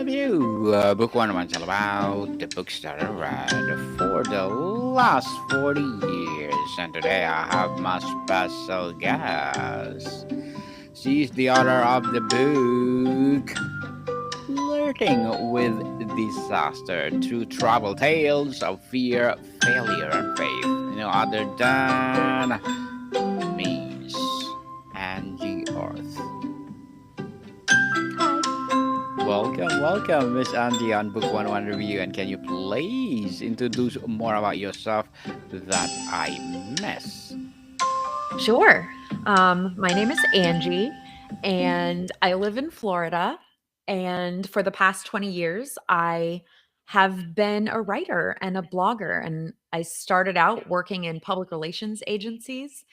review. Book one one's all about the books that I read for the last 40 years. And today I have my special guest. She's the author of the book Flirting with Disaster Through Travel Tales of Fear, Failure, and Faith. No other than Miss Angie Orth. Hi. Welcome, Miss Angie on Book One Review. And can you please introduce more about yourself that I miss? Sure. My name is Angie, and I live in Florida. And for the past 20 years, I have been a writer and a blogger. And I started out working in public relations agencies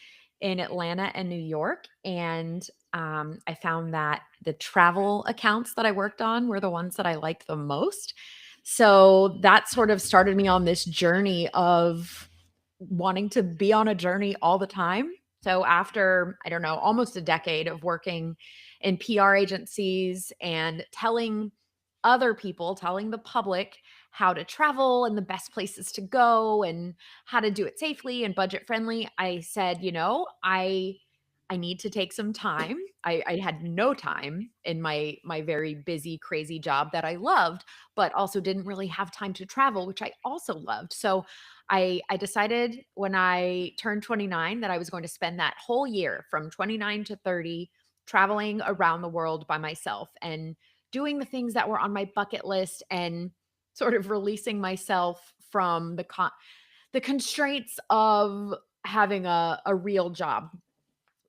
in Atlanta and New York. And I found that the travel accounts that I worked on were the ones that I liked the most. So that sort of started me on this journey of wanting to be on a journey all the time. So after, I don't know, almost a decade of working in PR agencies and telling the public how to travel and the best places to go and how to do it safely and budget friendly, I said, I need to take some time. I had no time in my very busy, crazy job that I loved, but also didn't really have time to travel, which I also loved. So I decided when I turned 29 that I was going to spend that whole year from 29 to 30 traveling around the world by myself and doing the things that were on my bucket list and sort of releasing myself from the constraints of having a real job.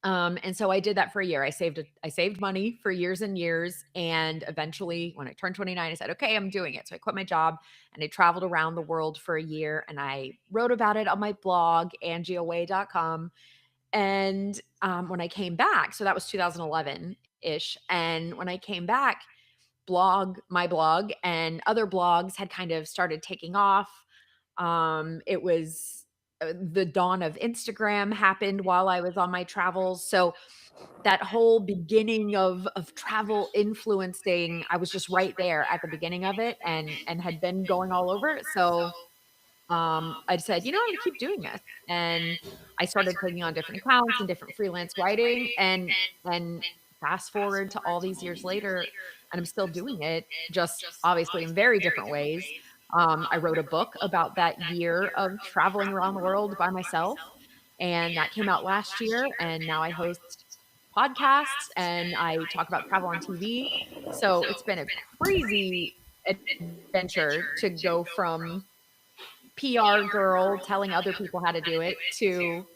And so I did that for a year. I saved money for years and years, and eventually, when I turned 29, I said, "Okay, I'm doing it." So I quit my job and I traveled around the world for a year, and I wrote about it on my blog, angieaway.com. And when I came back, so that was 2011 ish, and when I came back, my blog and other blogs had kind of started taking off. It was the dawn of Instagram happened while I was on my travels. So that whole beginning of travel influencing, I was just right there at the beginning of it and had been going all over it. So I said, I'm gonna keep doing this. And I started taking on different accounts and different freelance writing and fast forward to all these years later, and I'm still doing it, just obviously in very different ways. I wrote a book about that year of traveling around the world by myself, and that came out last year. And now I host podcasts and I talk about travel on TV. So it's been a crazy adventure to go from PR girl telling other people how to do it to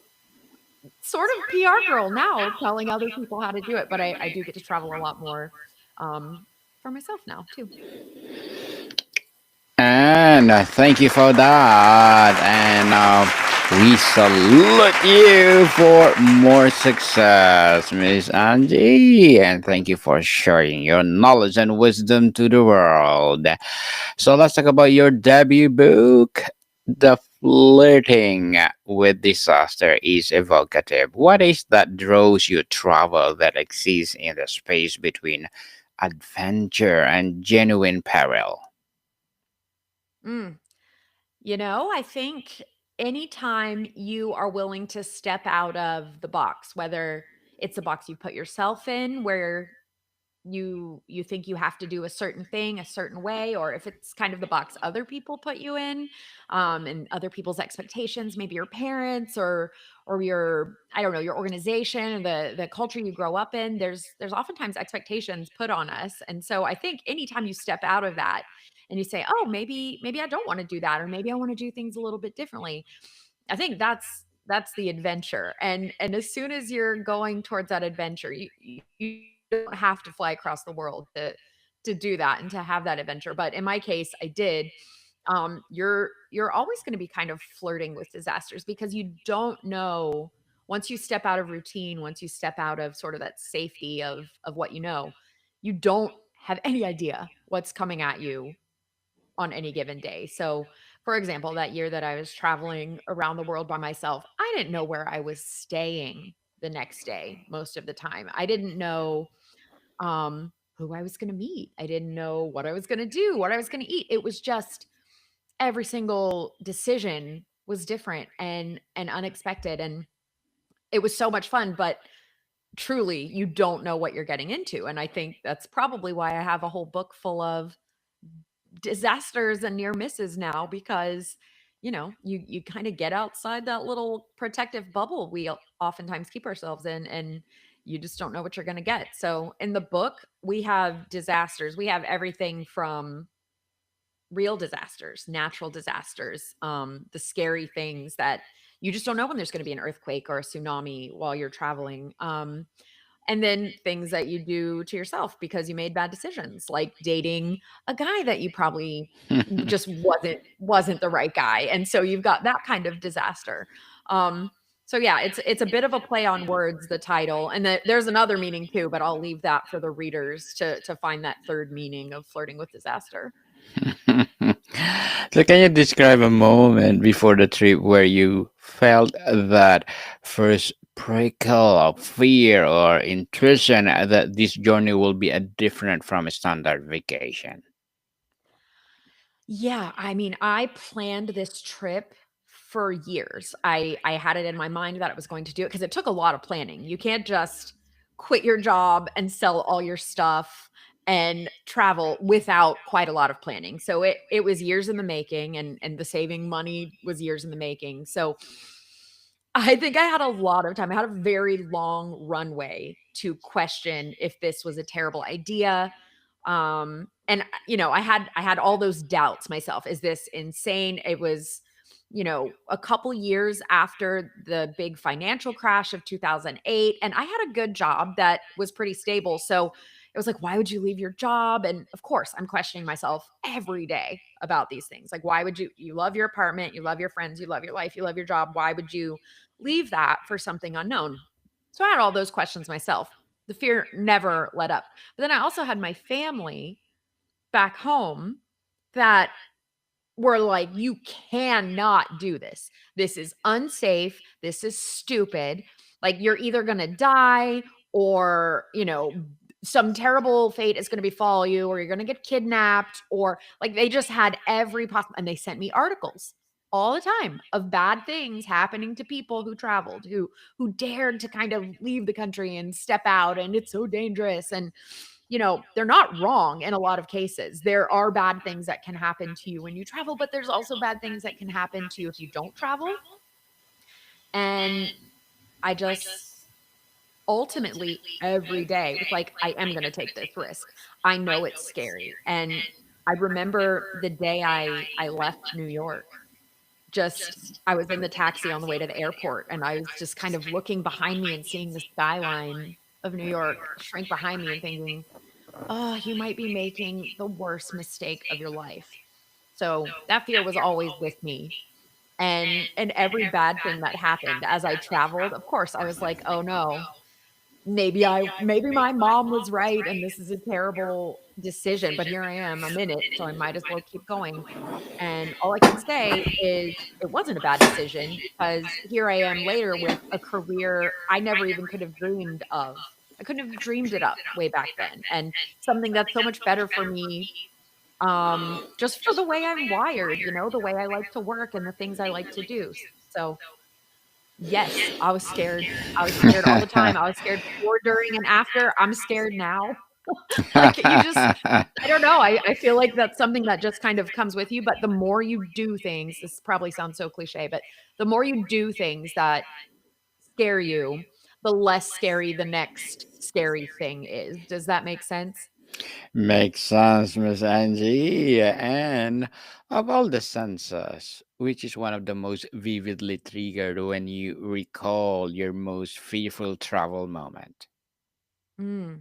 sort of PR girl now telling other people how to do it. But I do get to travel a lot more for myself now too. And thank you for that. And we salute you for more success, Miss Angie. And thank you for sharing your knowledge and wisdom to the world. So let's talk about your debut book. The flirting with disaster is evocative. What is that draws you travel that exists in the space between adventure and genuine peril? Mm. I think anytime you are willing to step out of the box, whether it's a box you put yourself in where you think you have to do a certain thing a certain way, or if it's kind of the box other people put you in, and other people's expectations, maybe your parents or your, I don't know, your organization, the culture you grow up in, there's oftentimes expectations put on us. And so I think anytime you step out of that and you say, oh, maybe I don't want to do that, or maybe I want to do things a little bit differently, I think that's the adventure. And as soon as you're going towards that adventure, you don't have to fly across the world to do that and to have that adventure. But in my case, I did. You're always going to be kind of flirting with disasters because you don't know, once you step out of routine, once you step out of sort of that safety of what you don't have any idea what's coming at you on any given day. So, for example, that year that I was traveling around the world by myself, I didn't know where I was staying the next day most of the time. I didn't know. who I was going to meet. I didn't know what I was going to do, what I was going to eat. It was just every single decision was different and unexpected, and it was so much fun, but truly you don't know what you're getting into, and I think that's probably why I have a whole book full of disasters and near misses now, because you kind of get outside that little protective bubble we oftentimes keep ourselves in, and you just don't know what you're going to get. So in the book we have disasters, we have everything from real disasters, natural disasters, the scary things that you just don't know when there's going to be an earthquake or a tsunami while you're traveling. And then things that you do to yourself because you made bad decisions, like dating a guy that you probably just wasn't the right guy, and so you've got that kind of disaster. Um, so yeah, it's a bit of a play on words, the title, and there's another meaning too, but I'll leave that for the readers to find that third meaning of flirting with disaster. So, can you describe a moment before the trip where you felt that first prickle of fear or intuition that this journey will be a different from a standard vacation? Yeah, I mean, I planned this trip for years. I had it in my mind that I was going to do it because it took a lot of planning. You can't just quit your job and sell all your stuff and travel without quite a lot of planning. So it was years in the making, and the saving money was years in the making. So I think I had a lot of time. I had a very long runway to question if this was a terrible idea. I had all those doubts myself. Is this insane? It was, a couple years after the big financial crash of 2008, and I had a good job that was pretty stable. So it was like, why would you leave your job? And of course, I'm questioning myself every day about these things. Like, why would you love your apartment, you love your friends, you love your life, you love your job. Why would you leave that for something unknown? So I had all those questions myself. The fear never let up. But then I also had my family back home that were like, "You cannot do this. This is unsafe. This is stupid. Like, you're either gonna die or, some terrible fate is gonna befall you, or you're gonna get kidnapped," or like, they just had every possible, and they sent me articles all the time of bad things happening to people who traveled, who dared to kind of leave the country and step out, and it's so dangerous, and they're not wrong in a lot of cases. There are bad things that can happen to you when you travel, but there's also bad things that can happen to you if you don't travel. And I just ultimately every day was like, I am going to take this risk. I know it's scary. And I remember the day I left New York, just I was in the taxi on the way to the airport, and I was just kind of looking behind me and seeing the skyline of New York shrink behind me and thinking, oh, you might be making the worst mistake of your life. So that fear was always with me. And every bad thing that happened as I traveled, of course, I was like, "Oh no, maybe my mom was right and this is a terrible decision, but here I am, I'm in it, so I might as well keep going." And all I can say is it wasn't a bad decision, because here I am later with a career I never even could have dreamed of. I couldn't have dreamed it up way back then, and something that's so much better for me, just for the way I'm wired, the way I like to work and the things I like to do. So, yes, I was scared. I was scared all the time. I was scared before, during, and after. I'm scared now. Like, I don't know. I feel like that's something that just kind of comes with you, but the more you do things, this probably sounds so cliche, but the more you do things that scare you, the less scary the next scary thing is. Does that make sense? Makes sense, Miss Angie. And of all the senses, which is one of the most vividly triggered when you recall your most fearful travel moment? Mm,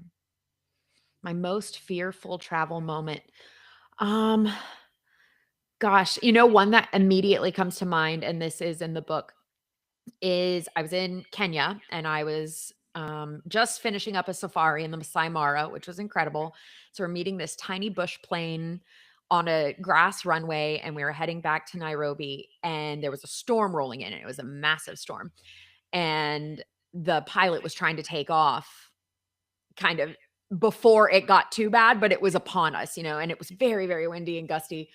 my most fearful travel moment. Um, Gosh, one that immediately comes to mind, and this is in the book, is I was in Kenya, and I was just finishing up a safari in the Masai Mara, which was incredible. So we're meeting this tiny bush plane on a grass runway, and we were heading back to Nairobi, and there was a storm rolling in, and it was a massive storm. And the pilot was trying to take off kind of before it got too bad, but it was upon us, and it was very, very windy and gusty.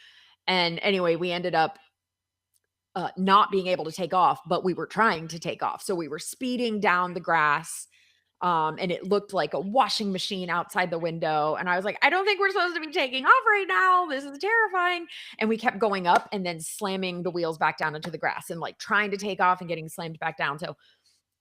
And anyway, we ended up not being able to take off, but we were trying to take off. So we were speeding down the grass, and it looked like a washing machine outside the window. And I was like, I don't think we're supposed to be taking off right now. This is terrifying. And we kept going up and then slamming the wheels back down into the grass and like trying to take off and getting slammed back down. So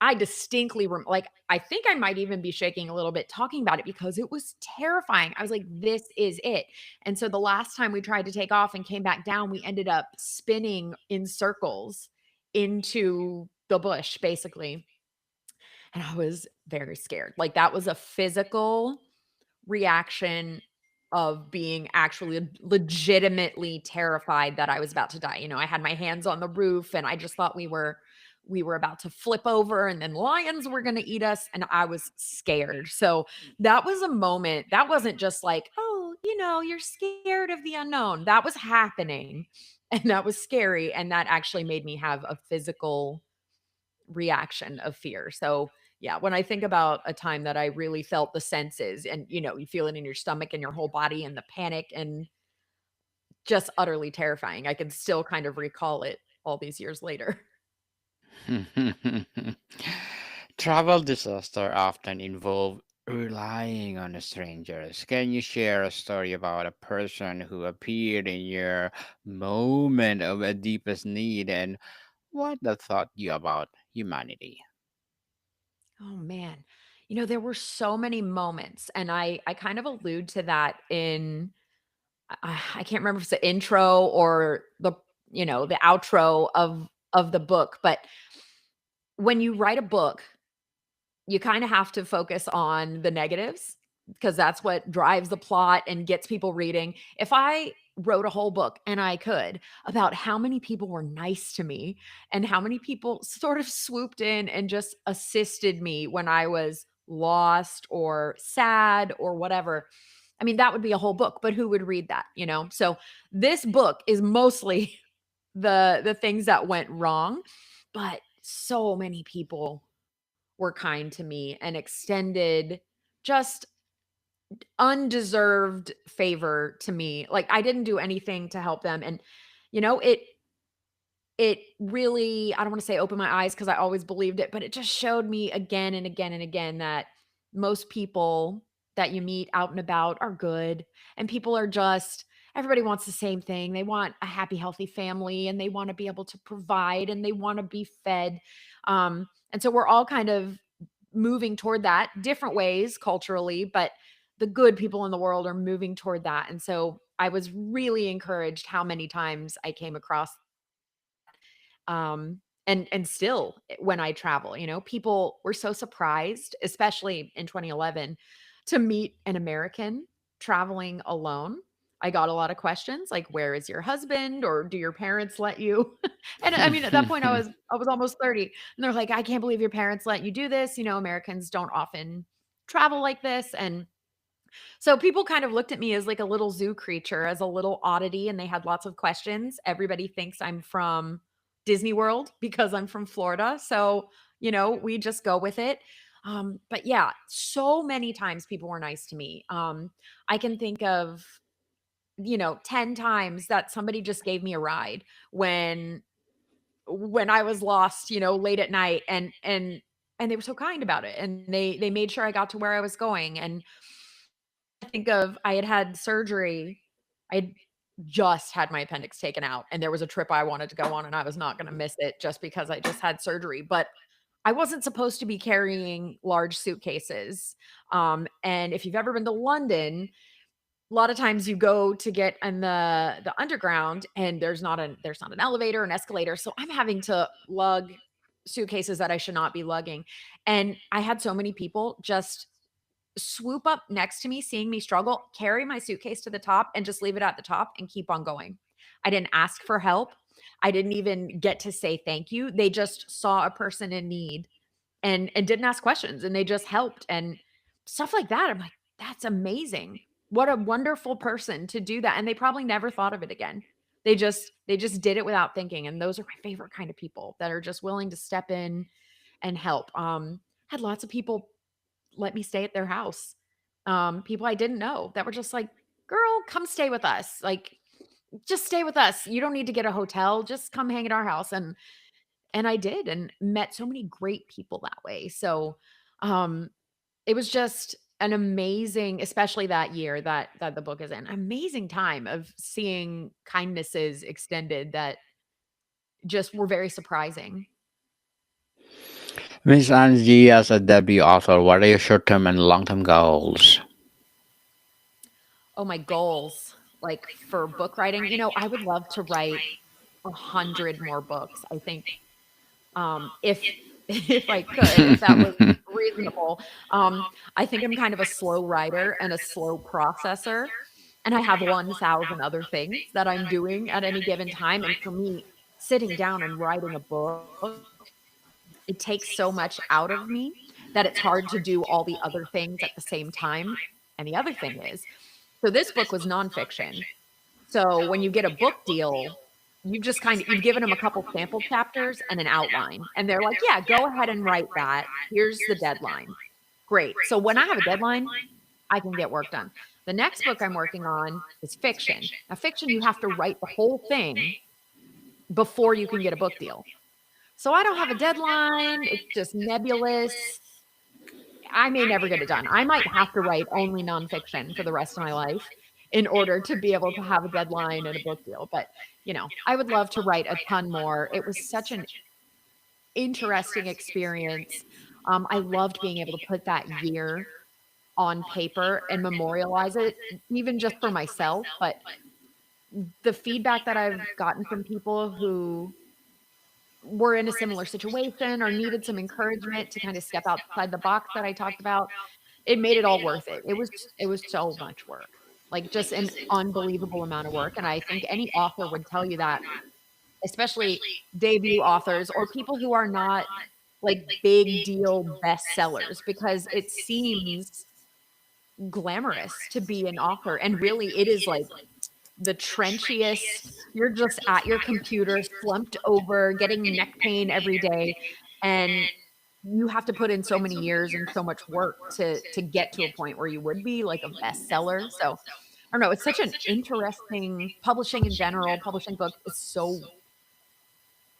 I distinctly like, I think I might even be shaking a little bit talking about it because it was terrifying. I was like, this is it. And so the last time we tried to take off and came back down, we ended up spinning in circles into the bush, basically. And I was very scared. Like, that was a physical reaction of being actually legitimately terrified that I was about to die. I had my hands on the roof and I just thought we were about to flip over and then lions were going to eat us and I was scared. So that was a moment. That wasn't just like, "Oh, you're scared of the unknown." That was happening and that was scary and that actually made me have a physical reaction of fear. So, yeah, when I think about a time that I really felt the senses and, you feel it in your stomach and your whole body and the panic and just utterly terrifying, I can still kind of recall it all these years later. Travel disaster often involve relying on strangers. Can you share a story about a person who appeared in your moment of a deepest need and what that taught you about humanity? Oh man. There were so many moments and I kind of allude to that in I can't remember if it's the intro or the outro of the book, but when you write a book, you kinda have to focus on the negatives because that's what drives the plot and gets people reading. If I wrote a whole book, and I could, about how many people were nice to me and how many people sort of swooped in and just assisted me when I was lost or sad or whatever, I mean, that would be a whole book, but who would read that, you know? So, this book is mostly the things that went wrong, but so many people were kind to me and extended just undeserved favor to me. Like, I didn't do anything to help them, and, it really, I don't wanna say opened my eyes because I always believed it, but it just showed me again and again and again that most people that you meet out and about are good, and people are just everybody wants the same thing. They want a happy, healthy family, and they wanna be able to provide, and they wanna be fed, and so we're all kind of moving toward that, different ways culturally, but the good people in the world are moving toward that, and so I was really encouraged how many times I came across and still when I travel, people were so surprised, especially in 2011, to meet an American traveling alone. I got a lot of questions like, "Where is your husband?" or "Do your parents let you?" And I mean, at that point, I was almost 30, and they're like, "I can't believe your parents let you do this." Americans don't often travel like this, and so people kind of looked at me as like a little zoo creature, as a little oddity, and they had lots of questions. Everybody thinks I'm from Disney World because I'm from Florida. So, we just go with it. But yeah, so many times people were nice to me. I can think of, 10 times that somebody just gave me a ride when I was lost, late at night and they were so kind about it. And they made sure I got to where I was going. And think of I had surgery. I just had my appendix taken out, and there was a trip I wanted to go on, and I was not gonna miss it just because I just had surgery, but I wasn't supposed to be carrying large suitcases, and if you've ever been to London, a lot of times you go to get in the underground, and there's not an elevator, an escalator, so I'm having to lug suitcases that I should not be lugging, and I had so many people just swoop up next to me, seeing me struggle, carry my suitcase to the top, and just leave it at the top and keep on going. I didn't ask for help. I didn't even get to say thank you. They just saw a person in need and didn't ask questions, and they just helped and stuff like that. I'm like, "That's amazing. What a wonderful person to do that," and they probably never thought of it again. They just did it without thinking, and those are my favorite kind of people that are just willing to step in and help. Had lots of people let me stay at their house. people I didn't know that were just like, "Girl, come stay with us. Like, just stay with us. You don't need to get a hotel. Just come hang at our house." And I did and met so many great people that way. So, um, it was just an amazing, especially that year that the book is in, amazing time of seeing kindnesses extended that just were very surprising. Miss Angie, as a debut author, what are your short-term and long-term goals? Oh, my goals, like, for book writing, I would love to write 100 more books. I think, if if I could, if that was reasonable. I think I'm kind of a slow writer and a slow processor, and I have 1,000 other things that I'm doing at any given time, and for me, sitting down and writing a book, it takes so much out of me that it's hard to do all the other things at the same time. And the other thing is, so this book was nonfiction. So when you get a book deal, you've given them a couple sample chapters and an outline, and they're like, "Yeah, go ahead and write that. Here's the deadline." Great. So when I have a deadline, I can get work done. The next book I'm working on is fiction. Now, fiction, you have to write the whole thing before you can get a book deal. So I don't have a deadline. It's just nebulous. I may never get it done. I might have to write only nonfiction for the rest of my life in order to be able to have a deadline and a book deal. But, I would love to write a ton more. It was such an interesting experience. I loved being able to put that year on paper and memorialize it, even just for myself. But the feedback that I've gotten from people who were in a similar situation or needed some encouragement to kind of step outside the box that I talked about, it made it all worth it. It was so much work, like, just an unbelievable amount of work, and I think any author would tell you that, especially debut authors or people who are not, like, big deal bestsellers, because it seems glamorous to be an author, and really it is, like, the trenchiest. You're just at your computer, slumped over, getting neck pain every day, and you have to put in so many years and so much work to get to a point where you would be like a bestseller. So, I don't know, it's such an interesting publishing in general, publishing books is so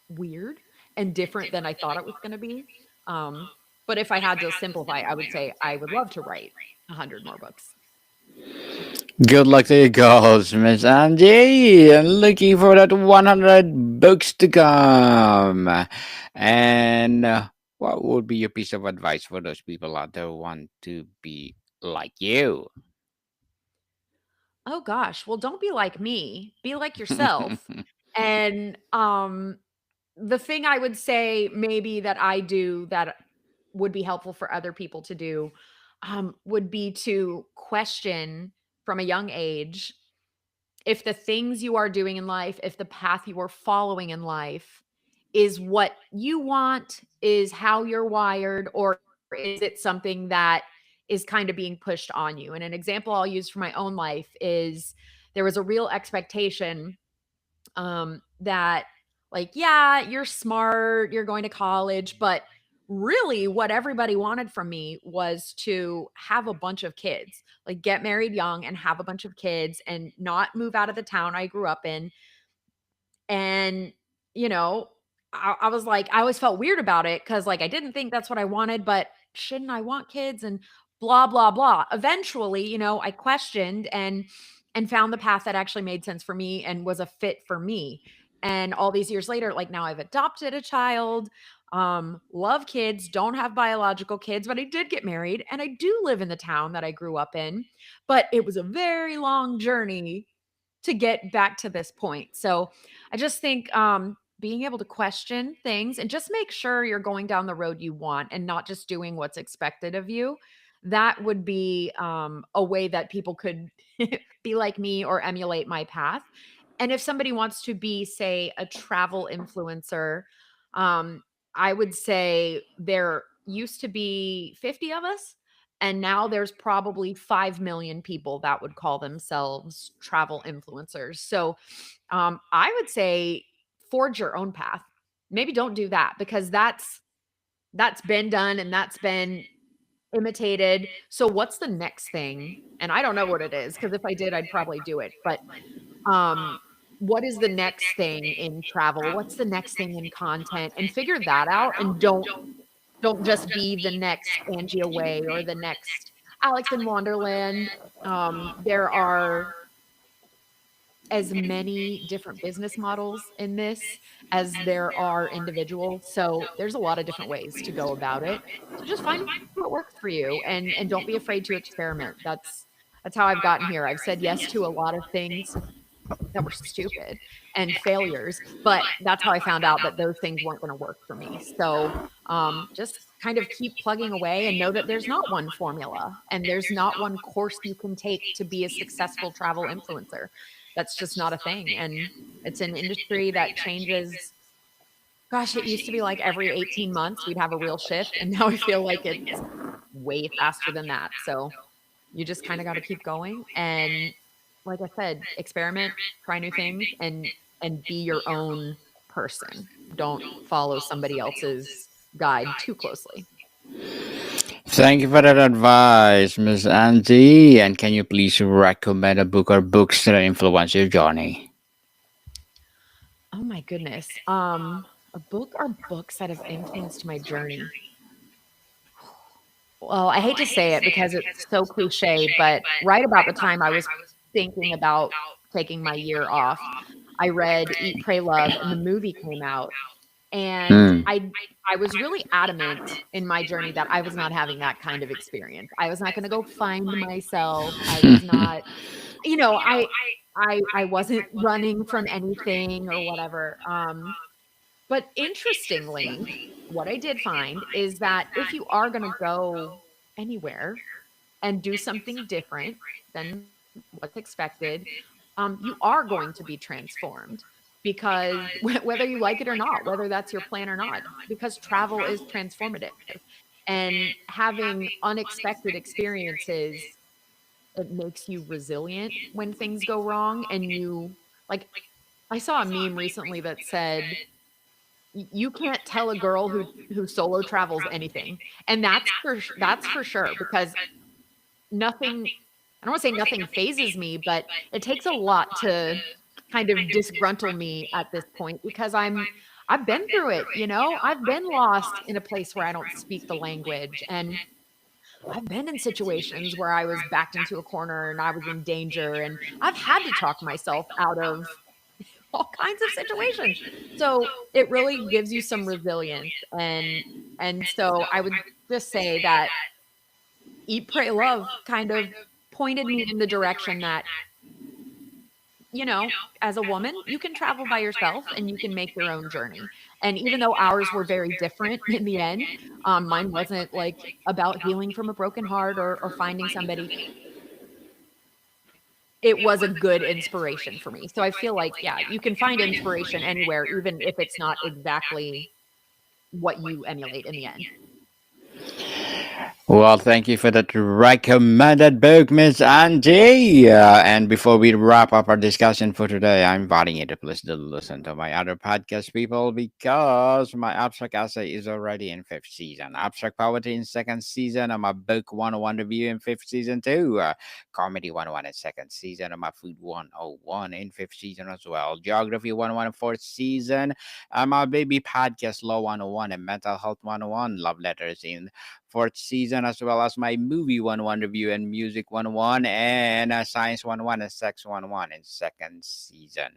weird and different than I thought it was gonna be. Um, but if I had to simplify, I would say I would love to write 100 more books. Good luck to you girls, Miss Angie. And looking for that 100 books to come. And what would be your piece of advice for those people out there who want to be like you? Oh gosh, well, don't be like me, be like yourself. And, the thing I would say maybe that I do that would be helpful for other people to do, would be to question from a young age if the things you are doing in life, if the path you are following in life is what you want, is how you're wired, or is it something that is kind of being pushed on you? And an example I'll use for my own life is there was a real expectation, that, like, yeah, you're smart, you're going to college, but really what everybody wanted from me was to have a bunch of kids, like get married young and have a bunch of kids and not move out of the town I grew up in. And, you know, I was like, I always felt weird about it because, like, I didn't think that's what I wanted, but shouldn't I want kids and blah, blah, blah. Eventually, I questioned and found the path that actually made sense for me and was a fit for me. And all these years later, like, now I've adopted a child, love kids, don't have biological kids, but I did get married and I do live in the town that I grew up in. But it was a very long journey to get back to this point. So I just think, being able to question things and just make sure you're going down the road you want and not just doing what's expected of you. That would be, a way that people could be like me or emulate my path. And if somebody wants to be, say, a travel influencer, um, I would say there used to be 50 of us, and now there's probably 5 million people that would call themselves travel influencers. So, I would say forge your own path. Maybe don't do that because that's been done and that's been imitated. So what's the next thing? And I don't know what it is, because if I did, I'd probably do it. But um, what is the next thing in travel? What's the next thing in content? And figure that out, and don't just be the next Angie Away or the next Alex in Wonderland. There are as many different business models in this as there are individuals. So there's a lot of different ways to go about it. So just find what works for you, and don't be afraid to experiment. That's how I've gotten here. I've said yes to a lot of things that were stupid and failures, but that's how I found out that those things weren't going to work for me. So just kind of keep plugging away and know that there's not one formula and there's not one course you can take to be a successful travel influencer. That's just not a thing. And it's an industry that changes. Gosh, it used to be like every 18 months we'd have a real shift. And now I feel like it's way faster than that. So you just kind of got to keep going. And like I said, experiment, try new things, and be your own person. Don't follow somebody else's guide too closely. Thank you for that advice, Miss Angie. And can you please recommend a book or books that influence your journey? Oh my goodness. A book or books that have influenced my journey. Well, I hate to say it because it's so cliche, but right about the time I was thinking about taking my year off, I read Eat, Pray, Love, and the movie came out. And Hmm. I was really adamant in my journey that I was not having that kind of experience. I was not gonna go find myself. I was not, you know, I wasn't running from anything or whatever. But interestingly, what I did find is that if you are gonna go anywhere and do something different than what's expected, you are going to be transformed because whether you like it or not, whether that's your plan or not, because travel is transformative. And having unexpected experiences, it makes you resilient when things go wrong. And like, I saw a meme recently that said, You can't tell a girl who solo travels anything." And that's for sure, because nothing, I don't wanna say nothing phases me, but it takes a lot to kind of disgruntle me at this point because I've been through it, you know? I've been lost in a place where I don't speak the language, and I've been in situations where I was backed into a corner and I was in danger, and I've had to talk myself out of all kinds of situations. So, it really gives you some resilience, and so I would just say that Eat, Pray, Love kind of pointed me in the direction that, as a woman, you can travel by yourself and you can make your own journey. And even though ours were very different in the end, mine wasn't like about healing from a broken heart or finding somebody. It was a good inspiration for me. So I feel like, yeah, you can find inspiration anywhere, even if it's not exactly what you emulate in the end. Well, thank you for that recommended book, Miss Angie. And before we wrap up our discussion for today, I'm inviting you to please do listen to my other podcast, people, because my abstract essay is already in fifth season. Abstract poetry in second season, and my book 101 review in fifth season too. Comedy 101 in second season, and my food 101 in fifth season as well. Geography 101 in fourth season, and my baby podcast Law 101 and mental health 101. Love letters in fourth season, as well as my movie 101 review and music 101 and science 101 and sex 101 in second season.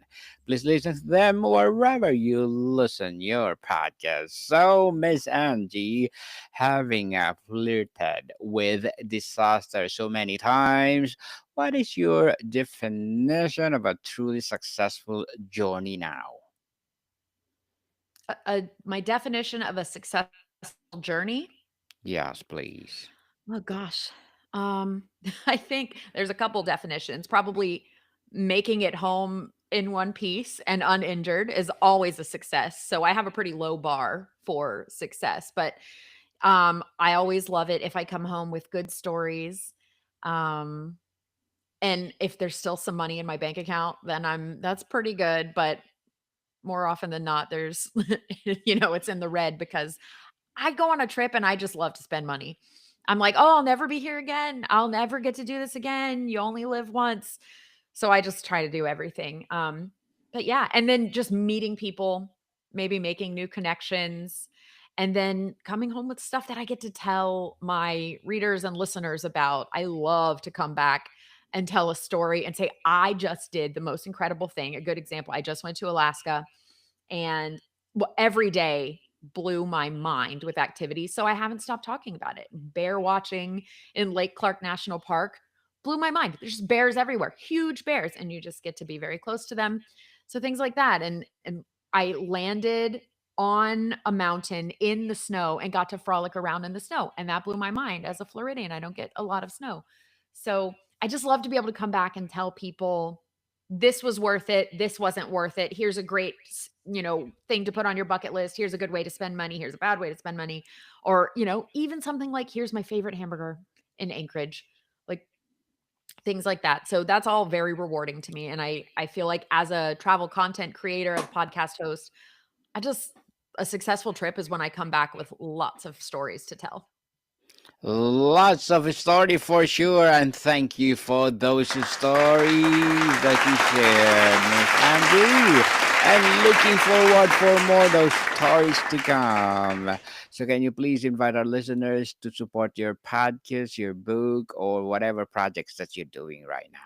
Please listen to them wherever you listen your podcast. So, Miss Angie, having flirted with disaster so many times, what is your definition of a truly successful journey now? My definition of a successful journey. Yes, please. Oh gosh. I think there's a couple definitions. Probably making it home in one piece and uninjured is always a success. So I have a pretty low bar for success, but I always love it if I come home with good stories. Um and if there's still some money in my bank account, then that's pretty good, but more often than not there's it's in the red because I go on a trip and I just love to spend money. I'm like, "Oh, I'll never be here again. I'll never get to do this again. You only live once." So I just try to do everything. But yeah, and then just meeting people, maybe making new connections, and then coming home with stuff that I get to tell my readers and listeners about. I love to come back and tell a story and say, I just did the most incredible thing. A good example, I just went to Alaska and every day blew my mind with activities. So I haven't stopped talking about it. Bear watching in Lake Clark National Park blew my mind. There's just bears everywhere, huge bears, and you just get to be very close to them. So things like that. And I landed on a mountain in the snow and got to frolic around in the snow. And that blew my mind. As a Floridian, I don't get a lot of snow. So I just love to be able to come back and tell people this was worth it. This wasn't worth it. Here's a great, thing to put on your bucket list. Here's a good way to spend money. Here's a bad way to spend money. Or, even something like here's my favorite hamburger in Anchorage. Like things like that. So that's all very rewarding to me. And I feel like as a travel content creator, as a podcast host, I just a successful trip is when I come back with lots of stories to tell. Lots of story for sure, and thank you for those stories that you shared, Miss Angie. And looking forward for more those stories to come. So, can you please invite our listeners to support your podcast, your book, or whatever projects that you're doing right now?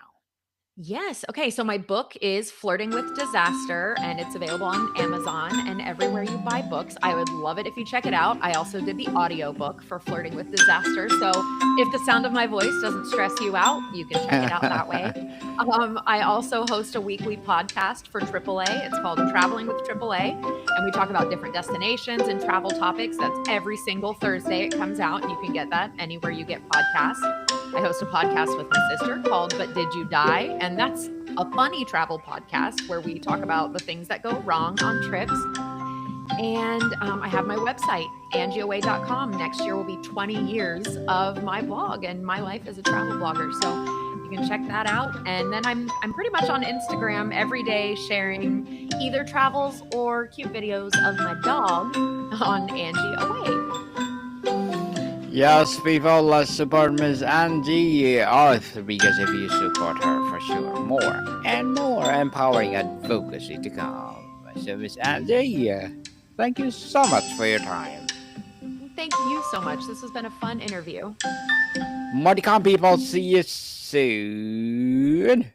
Yes. Okay. So my book is Flirting with Disaster, and it's available on Amazon and everywhere you buy books. I would love it if you check it out. I also did the audiobook for Flirting with Disaster. So if the sound of my voice doesn't stress you out, you can check it out that way. I also host a weekly podcast for AAA. It's called Traveling with AAA. And we talk about different destinations and travel topics. That's every single Thursday it comes out. And you can get that anywhere you get podcasts. I host a podcast with my sister called But Did You Die? And that's a funny travel podcast where we talk about the things that go wrong on trips. And I have my website, angieaway.com. Next year will be 20 years of my blog and my life as a travel blogger. So you can check that out. And then I'm pretty much on Instagram every day sharing either travels or cute videos of my dog on Angie Away. Yes, people, let's support Miss Angie Orth because if you support her, for sure, more and more empowering advocacy to come. So, Miss Angie, thank you so much for your time. Thank you so much. This has been a fun interview. More to come, people. See you soon.